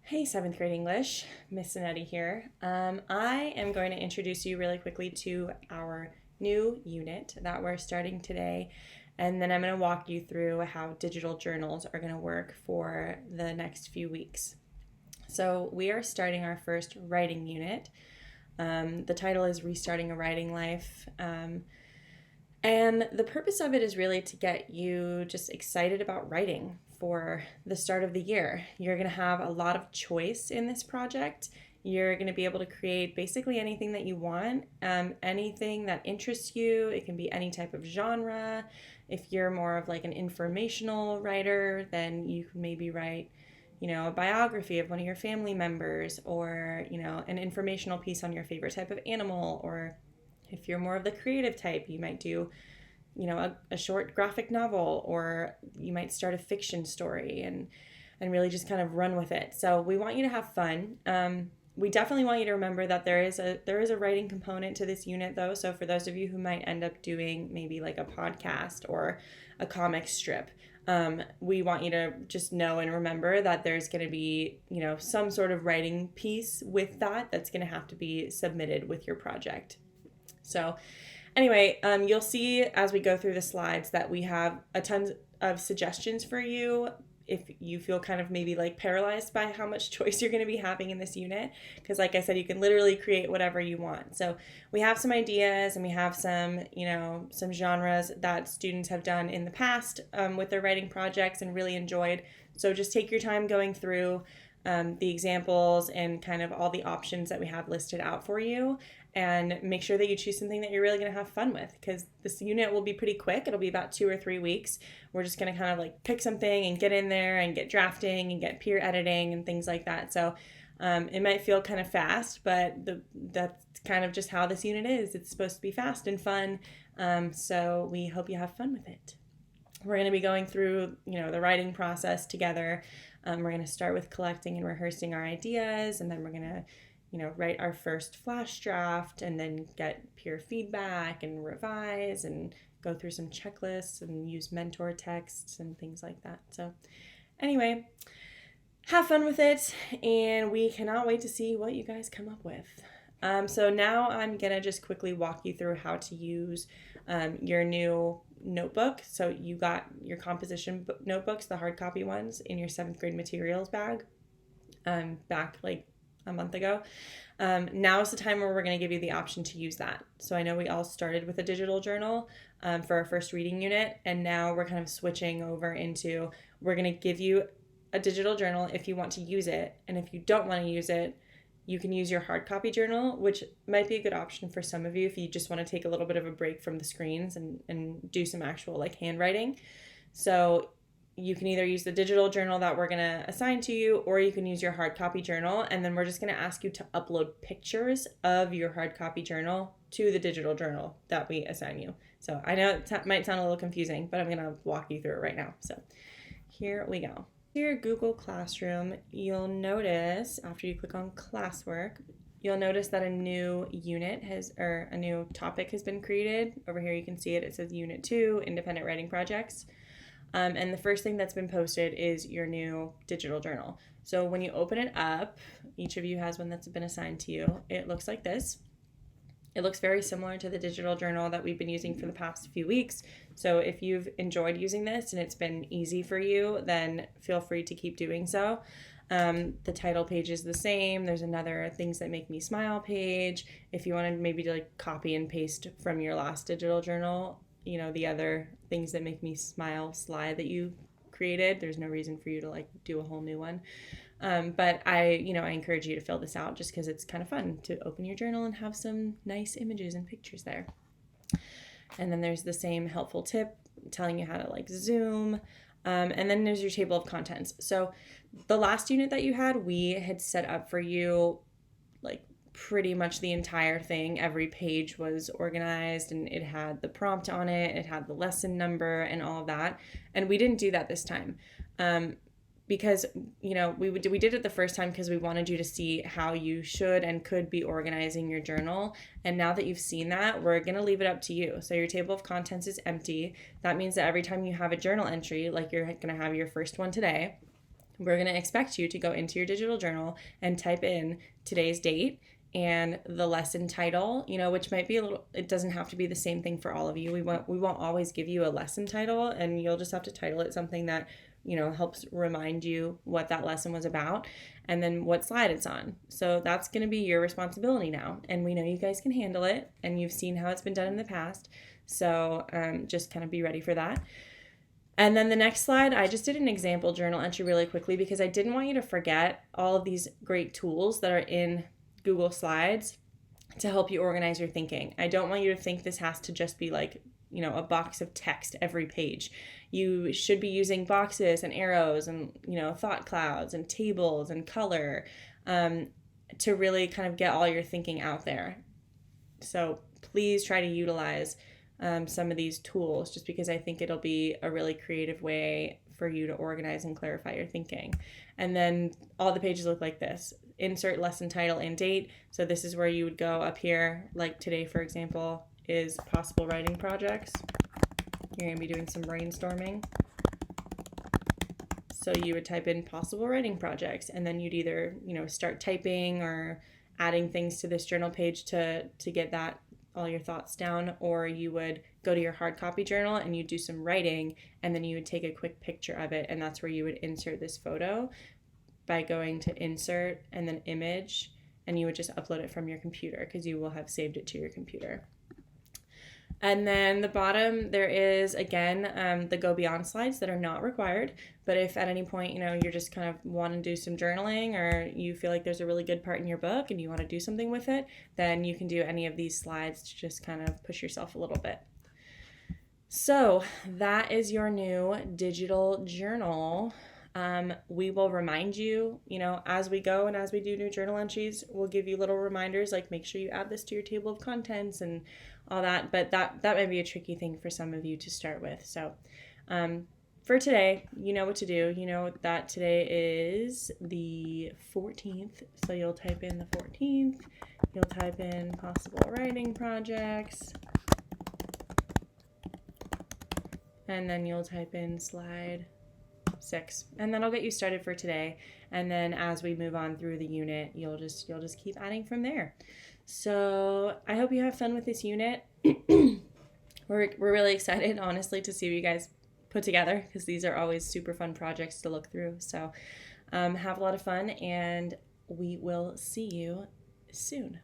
Hey, seventh grade English, Miss Sinetti here. I am going to introduce you really quickly to our new unit that we're starting today, and then I'm going to walk you through how digital journals are going to work for the next few weeks. So, we are starting our first writing unit. The title is Restarting a Writing Life. And the purpose of it is really to get you just excited about writing for the start of the year. You're going to have a lot of choice in this project. You're going to be able to create basically anything that you want, anything that interests you. It can be any type of genre. If you're more of like an informational writer, then you can maybe write, a biography of one of your family members, or, an informational piece on your favorite type of animal. Or if you're more of the creative type, you might do a short graphic novel, or you might start a fiction story and really just kind of run with it. So we want you to have fun. We definitely want you to remember that there is a writing component to this unit, though. So for those of you who might end up doing maybe like a podcast or a comic strip, we want you to just know and remember that there's going to be some sort of writing piece with that's going to have to be submitted with your project. So anyway, you'll see as we go through the slides that we have a ton of suggestions for you if you feel kind of maybe like paralyzed by how much choice you're going to be having in this unit. Because like I said, you can literally create whatever you want. So we have some ideas, and we have some genres that students have done in the past with their writing projects and really enjoyed. So just take your time going through the examples and kind of all the options that we have listed out for you, and make sure that you choose something that you're really going to have fun with, because this unit will be pretty quick. It'll be about 2 or 3 weeks. We're just going to kind of like pick something and get in there and get drafting and get peer editing and things like that. So it might feel kind of fast, but that's kind of just how this unit is. It's supposed to be fast and fun. So we hope you have fun with it. We're going to be going through, the writing process together. We're going to start with collecting and rehearsing our ideas, and then we're going to write our first flash draft, and then get peer feedback and revise and go through some checklists and use mentor texts and things like that. So anyway, have fun with it, and we cannot wait to see what you guys come up with. So now I'm going to just quickly walk you through how to use your new notebook. So you got your composition notebooks, the hard copy ones, in your 7th grade materials bag back like a month ago. Now is the time where we're going to give you the option to use that. So I know we all started with a digital journal for our first reading unit, and now we're kind of switching over into, we're going to give you a digital journal if you want to use it, and if you don't want to use it, you can use your hard copy journal, which might be a good option for some of you if you just want to take a little bit of a break from the screens and do some actual like handwriting. So you can either use the digital journal that we're going to assign to you, or you can use your hard copy journal, and then we're just going to ask you to upload pictures of your hard copy journal to the digital journal that we assign you. So I know it might sound a little confusing, but I'm going to walk you through it right now. So here we go. Here, Google Classroom, you'll notice after you click on classwork, you'll notice that a new unit a new topic has been created. Over here you can see it. It says Unit 2, Independent Writing Projects. And the first thing that's been posted is your new digital journal. So when you open it up, each of you has one that's been assigned to you. It looks like this. It looks very similar to the digital journal that we've been using for the past few weeks. So if you've enjoyed using this and it's been easy for you, then feel free to keep doing so. The title page is the same. There's another Things That Make Me Smile page. If you wanted maybe to like copy and paste from your last digital journal, the other Things That Make Me Smile slide that you created, there's no reason for you to like do a whole new one. But I encourage you to fill this out just because it's kind of fun to open your journal and have some nice images and pictures there. And then there's the same helpful tip telling you how to like zoom. And then there's your table of contents. So the last unit that you had, we had set up for you like pretty much the entire thing. Every page was organized, and it had the prompt on it. It had the lesson number and all of that. And we didn't do that this time. Because we did it the first time because we wanted you to see how you should and could be organizing your journal. And now that you've seen that, we're going to leave it up to you. So your table of contents is empty. That means that every time you have a journal entry, like you're going to have your first one today, we're going to expect you to go into your digital journal and type in today's date and the lesson title, which might be it doesn't have to be the same thing for all of you. We won't always give you a lesson title, and you'll just have to title it something that, helps remind you what that lesson was about and then what slide it's on. So that's going to be your responsibility now. And we know you guys can handle it, and you've seen how it's been done in the past. So just kind of be ready for that. And then the next slide, I just did an example journal entry really quickly because I didn't want you to forget all of these great tools that are in Google Slides to help you organize your thinking. I don't want you to think this has to just be like, a box of text every page. You should be using boxes and arrows and, thought clouds and tables and color to really kind of get all your thinking out there. So please try to utilize some of these tools, just because I think it'll be a really creative way for you to organize and clarify your thinking. And then all the pages look like this. Insert lesson title and date. So this is where you would go up here, like today, for example, is possible writing projects. You're going to be doing some brainstorming. So you would type in possible writing projects, and then you'd either, start typing or adding things to this journal page to get that all your thoughts down, or you would go to your hard copy journal and you do some writing, and then you would take a quick picture of it, and that's where you would insert this photo by going to insert and then image, and you would just upload it from your computer because you will have saved it to your computer. And then the bottom, there is, again, the Go Beyond slides that are not required. But if at any point, you're just kind of want to do some journaling, or you feel like there's a really good part in your book and you want to do something with it, then you can do any of these slides to just kind of push yourself a little bit. So that is your new digital journal. We will remind you, as we go and as we do new journal entries, we'll give you little reminders like make sure you add this to your table of contents and all that. But that might be a tricky thing for some of you to start with. So for today, you know what to do. You know that today is the 14th. So you'll type in the 14th. You'll type in possible writing projects. And then you'll type in slide 6, and that'll get you started for today. And then as we move on through the unit, you'll just keep adding from there. So I hope you have fun with this unit. We're really excited, honestly, to see what you guys put together, because these are always super fun projects to look through. So have a lot of fun, and we will see you soon.